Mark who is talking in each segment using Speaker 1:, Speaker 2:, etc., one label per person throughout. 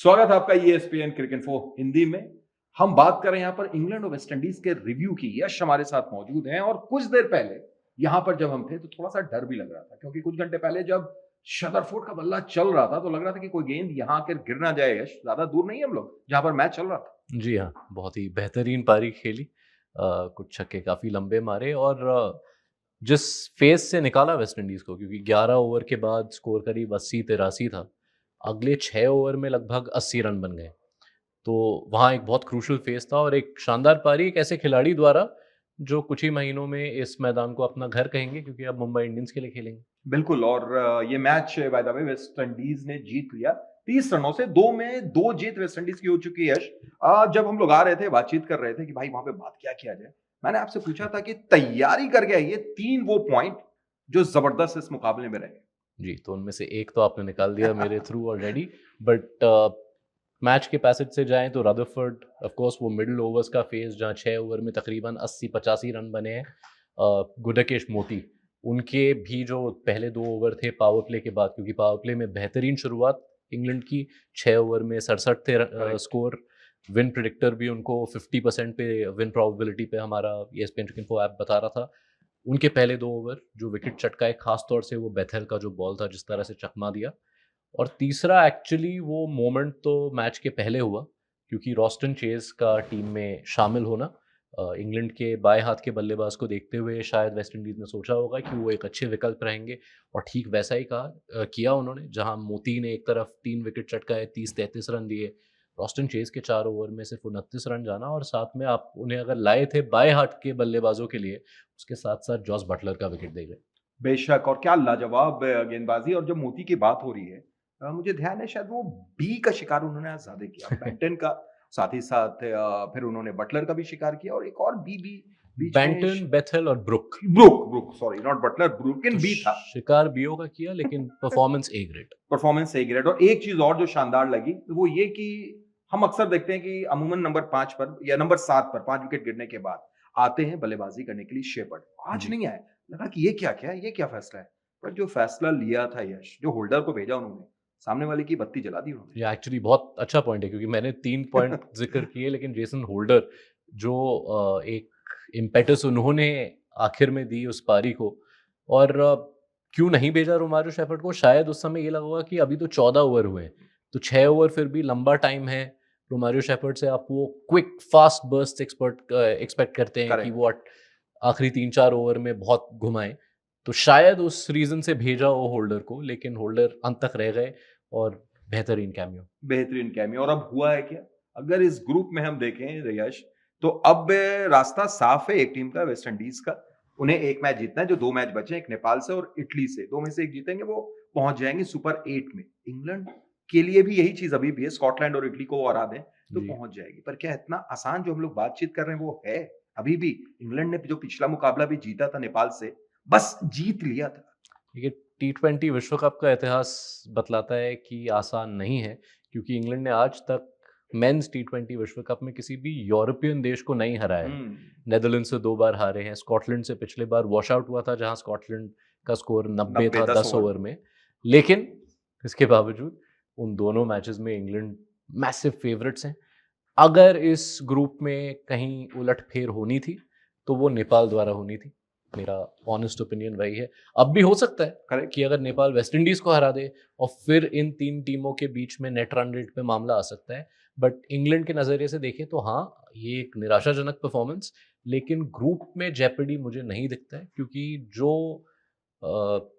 Speaker 1: स्वागत है आपका ESPN क्रिकेट इन्फो हिंदी में। हम बात कर रहे हैं यहाँ पर इंग्लैंड और वेस्ट इंडीज के रिव्यू की। यश हमारे साथ मौजूद हैं और कुछ देर पहले यहाँ पर जब हम थे तो थोड़ा सा डर भी लग रहा था, क्योंकि कुछ घंटे पहले जब शदरफोर्ड का बल्ला चल रहा था तो लग रहा था कि कोई गेंद यहाँ आकर गिर ना जाए। यश, ज्यादा दूर नहीं है हम लोग जहाँ पर मैच चल रहा था।
Speaker 2: जी हाँ, बहुत ही बेहतरीन पारी खेली। कुछ छक्के काफ़ी लंबे मारे और जिस फ़ेज़ से निकाला वेस्ट इंडीज़ को, क्योंकि 11 ओवर के बाद स्कोर करीब 80-83 था। अगले 6 ओवर में लगभग 80 रन बन गए। तो वहाँ एक बहुत क्रूशियल फ़ेज़ था और एक शानदार पारी एक ऐसे खिलाड़ी द्वारा जो कुछ ही महीनों में इस मैदान को अपना घर कहेंगे, क्योंकि अब मुंबई इंडियंस के लिए खेलेंगे।
Speaker 1: बिल्कुल। और ये match by the way West Indies ने जीत लिया 30 रनों से। 2 में 2 जीत वेस्ट इंडीज की हो चुकी है। यश, जब हम लोग आ रहे थे बातचीत कर रहे थे कि भाई वहां पे बात क्या किया जाए, मैंने आपसे पूछा था कि तैयारी करके आइए 3 वो पॉइंट जो जबरदस्त इस मुकाबले में रहे।
Speaker 2: जी, तो उनमें से एक तो आपने निकाल दिया मेरे थ्रू ऑलरेडी। बट मैच के पैसेज से जाएँ तो रदरफोर्ड, ऑफ कोर्स वो मिडल ओवर्स का फेज़ जहाँ 6 ओवर में तकरीबन 80-85 रन बने हैं। गुडकेश मोती, उनके भी जो पहले 2 ओवर थे पावर प्ले के बाद, क्योंकि पावर प्ले में बेहतरीन शुरुआत इंग्लैंड की, 6 ओवर में 67 थे
Speaker 1: करेक्ट।
Speaker 2: स्कोर। विन प्रेडिक्टर भी उनको 50% पे विन प्रोबेबिलिटी पे हमारा ESPN क्रिकइन्फो ऐप बता रहा था। उनके पहले 2 ओवर जो विकेट चटकाए, ख़ास तौर से वो बेथेल का जो बॉल था जिस तरह से चकमा दिया। और तीसरा एक्चुअली वो मोमेंट तो मैच के पहले हुआ, क्योंकि रॉस्टन चेज़ का टीम में शामिल होना, इंग्लैंड के बाएँ हाथ के बल्लेबाज को देखते हुए शायद वेस्ट इंडीज़ ने सोचा होगा कि वो एक अच्छे विकल्प रहेंगे, और ठीक वैसा ही किया उन्होंने। जहाँ मोती ने एक तरफ 3 विकेट चटकाए, 30-33 रन दिए, रॉस्टन चेज़ के 4 ओवर में सिर्फ 29 रन जाना, और साथ में आप उन्हें अगर लाए थे बाएँ हाथ के बल्लेबाजों के लिए, उसके साथ-साथ जॉस बटलर का विकेट दे गए।
Speaker 1: बेशक। और क्या लाजवाब गेंदबाजी। और जब मोती की बात हो रही है, मुझे ध्यान है शायद वो बी का शिकार उन्होंने आज ज्यादा किया, बेंटन का, साथ ही साथ फिर उन्होंने बटलर का भी शिकार किया और एक और बी भी बीच में
Speaker 2: बेंटन, बेथेल और Brook.
Speaker 1: Brook Brook sorry not Butler, ब्रूकिन
Speaker 2: तो
Speaker 1: बी था।
Speaker 2: शिकार बीओ का किया, लेकिन performance A grade.
Speaker 1: Performance A grade. और एक चीज और जो शानदार लगी वो ये कि हम अक्सर देखते हैं कि अमूमन नंबर 5 पर या नंबर 7 पर 5 विकेट गिरने के बाद आते हैं बल्लेबाजी करने के लिए शेपर्ड। आज
Speaker 2: जी।
Speaker 1: नहीं आए। लगा कि ये क्या फैसला है। पर जो फैसला लिया था यश, जो होल्डर को भेजा उन्होंने, सामने वाले की बत्ती जला दी उन्होंने।
Speaker 2: ये एक्चुअली बहुत अच्छा पॉइंट है, क्योंकि मैंने 3 पॉइंट ज़िक्र किए, लेकिन जेसन होल्डर जो एक इम्पेटस उन्होंने आखिर में दी उस पारी को, और क्यों नहीं भेजा रोमारियो शेफर्ड को? शायद उस समय ये लगा होगा कि अभी तो 14 ओवर हुए हैं, तो 6 ओवर फिर भी लंबा टाइम है। रोमारियो शेफर्ड से आप वो क्विक फास्ट बर्स्ट एक्सपेक्ट करते हैं कि
Speaker 1: करेक्ट।
Speaker 2: वो आखिरी 3-4 ओवर में बहुत घुमाएँ। तो शायद उस रीज़न से भेजा हो होल्डर को, लेकिन होल्डर अंत तक रह गए, और बेहतरीन कैमियो।
Speaker 1: बेहतरीन कैमियो। और अब हुआ है क्या? अगर इस ग्रुप में हम देखें यश, तो अब रास्ता साफ है एक टीम का, वेस्ट इंडीज का। उन्हें एक मैच जीतना है, जो 2 मैच बचे हैं, एक नेपाल से और इटली से। 2 में से एक जीतेंगे, वो पहुंच जाएंगे सुपर 8 में। इंग्लैंड के लिए भी यही चीज अभी भी है, स्कॉटलैंड और इटली को वो हरा दें तो
Speaker 2: जी।
Speaker 1: पहुंच जाएगी। पर क्या इतना आसान जो हम लोग बातचीत कर रहे हैं वो है? अभी भी इंग्लैंड ने जो पिछला मुकाबला भी जीता था नेपाल से, बस जीत लिया था।
Speaker 2: देखिए, T20 विश्व कप का इतिहास बतलाता है कि आसान नहीं है, क्योंकि इंग्लैंड ने आज तक मेंस T20 विश्व कप में किसी भी यूरोपियन देश को नहीं हराया है।
Speaker 1: हम्म।
Speaker 2: नेदरलैंड से 2 बार हारे हैं, स्कॉटलैंड से पिछले बार वॉश आउट हुआ था, जहां स्कॉटलैंड का स्कोर 90
Speaker 1: 90
Speaker 2: था
Speaker 1: 10
Speaker 2: 10
Speaker 1: ओवर
Speaker 2: ओवर
Speaker 1: में।
Speaker 2: में। लेकिन इसके बावजूद उन दोनों मैचेस में इंग्लैंड मैसिव फेवरेट्स हैं। अगर इस ग्रुप में कहीं उलट-फेर होनी थी, तो वो नेपाल द्वारा होनी थी। मेरा ऑनेस्ट ओपिनियन वही है। अब भी हो सकता है
Speaker 1: करेक्ट।
Speaker 2: कि अगर नेपाल वेस्ट इंडीज़ को हरा दे, और फिर इन 3 टीमों के बीच में नेट रन रेट पे मामला आ सकता है। बट इंग्लैंड के नज़रिए से देखें तो हाँ, ये एक निराशाजनक परफॉर्मेंस, लेकिन ग्रुप में जेopardy मुझे नहीं दिखता है, क्योंकि जो अ,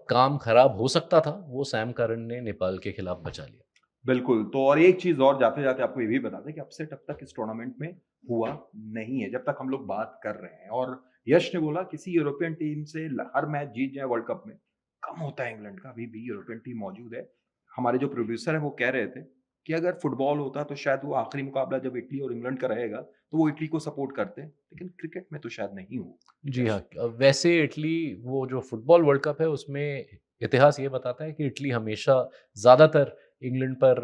Speaker 2: काम खराब हो सकता था, वो सैम करन ने नेपाल के खिलाफ बचा लिया।
Speaker 1: बिल्कुल। तो और एक चीज़ और जाते-जाते आपको ये भी बता दें कि अपसेट अब तक इस टूर्नामेंट में हुआ नहीं है, जब तक हम लोग बात कर रहे हैं। और यश ने बोला किसी यूरोपियन टीम से हर मैच जीत जाए वर्ल्ड कप में, कम होता है इंग्लैंड का। अभी भी यूरोपियन टीम मौजूद है। हमारे जो प्रोड्यूसर हैं वो कह रहे थे कि अगर फुटबॉल होता तो शायद वो आखिरी मुकाबला जब इटली और इंग्लैंड का रहेगा, तो वो इटली को सपोर्ट करते, लेकिन क्रिकेट में तो शायद नहीं हो।
Speaker 2: जी हाँ,
Speaker 1: यश।
Speaker 2: वैसे इटली, वो जो फुटबॉल वर्ल्ड कप है उसमें इतिहास ये बताता है कि इटली हमेशा ज़्यादातर इंग्लैंड पर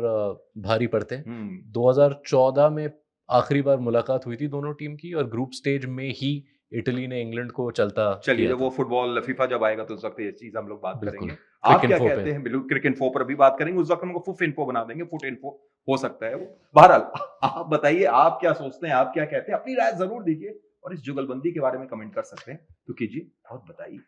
Speaker 2: भारी पड़ते हैं।
Speaker 1: हुँ।
Speaker 2: 2014 में आखिरी बार मुलाकात हुई थी दोनों टीम की, और ग्रुप स्टेज में ही इटली ने इंग्लैंड को चलता
Speaker 1: चलिए,
Speaker 2: किया
Speaker 1: जब वो
Speaker 2: था।
Speaker 1: फुटबॉल फीफा जब आएगा तो उस वक़्त ये चीज़ हम लोग बात
Speaker 2: बिल्कुल।
Speaker 1: करेंगे। आप क्या
Speaker 2: Cricinfo पे।
Speaker 1: कहते हैं? बिल्कुल क्रिक इन्फो पर भी बात करेंगे, उस वक़्त हम उनको फुफ इन्फो बना देंगे, फुट इन्फो हो सकता है वो। बहरहाल आप बताइए आप क्या सोचते हैं, आप क्या कहते हैं? अपनी राय ज़रूर दीजिए और इस जुगलबंदी के बारे में कमेंट कर सकते हैं, तो कीजिए और बताइए।